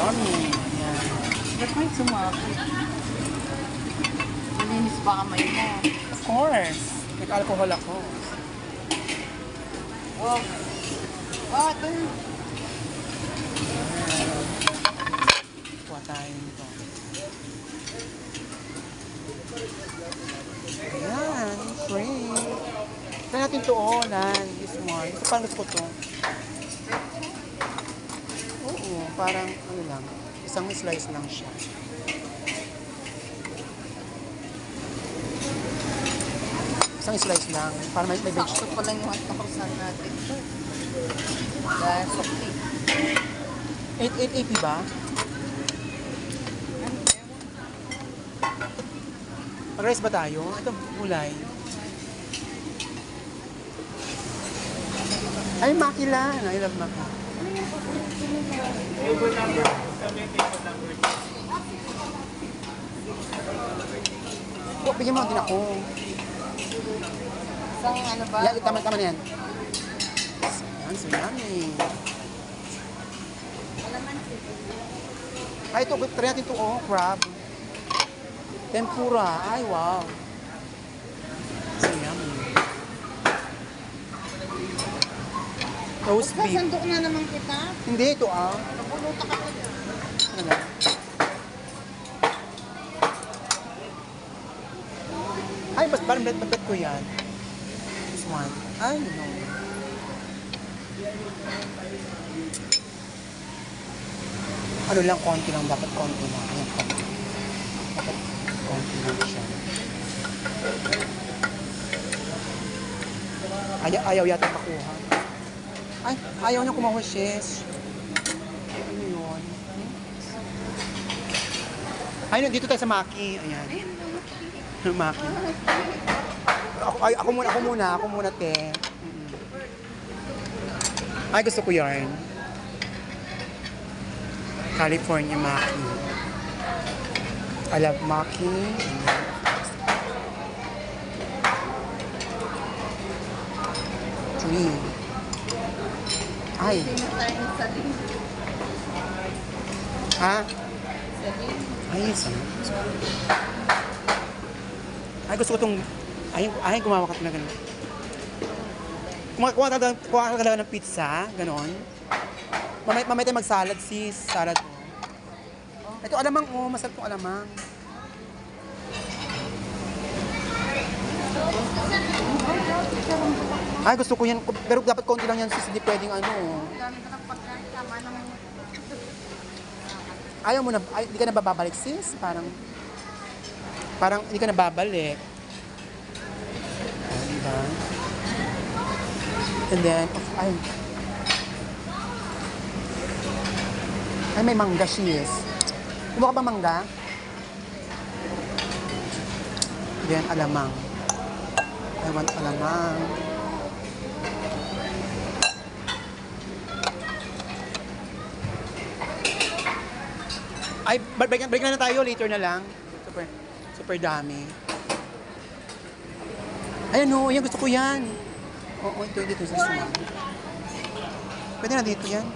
Yummy. Yan. Ba't may sumapit? Malinis pa kamay mo. Of course. Nag-alcohol ako. Wow. Ah, ito. Kuha tayo nito. Ayan. Free. Try natin ito, Lan. This one. Ito parang gusto ko ito. Oo. Parang ano lang. Isang slice lang siya. Isang slice lang. Para may veg. Sakto pa lang yung 1,000 natin. Dahil sukli. 880 ba? Mag-rice ba tayo? Ito, gulay. Ay, maki lang. I love maki. Oh, bigyan mo din ako. Isang ano ba? Yan, tama na yan. Yan, so yummy. Ay, ito, try natin ito, oh, crab. Tempura. Ay, wow. So yummy. Roast beef. Sasandok na naman kita. Hindi, ito ah. Napuluta ka kita. Ano? Ay, parang bet ko yan. This one. Ay, no. Ano lang, konti lang. Dapat konti lang. Ayan, konti. Dapat konti lang siya. Ayaw yata makuha. Ay, ayaw niya kumuha, sis. Ano yun? Ayun, dito tayo sa Maki. Ayan. Maki. Ako muna, te. Ay, gusto ko yarn. California Maki. I love Maki. Three. Ay. Sino tayo sa din? Ha? Sa din? Ay, sana. Ay, gusto ko itong... Ay, gumawa ka talaga. Kuha ka talaga ng pizza, ganon. Mamay tayo mag-salad, sis. Salad mo. Ito alamang, oh. Masarap itong alamang. Ay, gusto ko yan. Pero dapat konti lang yan, sis. Hindi pwedeng ano. Dami ka ng pagkain. Tama naman. Ayaw mo na, hindi ka na babalik, sis? Parang hindi ka na babalik. Diba? And then, ay, may mangga, sis. Kumuha ka ba mangga? Then, alamang. I want alamang. Ay, break na tayo. Later na lang. Super dami. Ayan o, yan. Gusto ko yan. Oo, ito. Dito sa suman. Pwede na dito yan.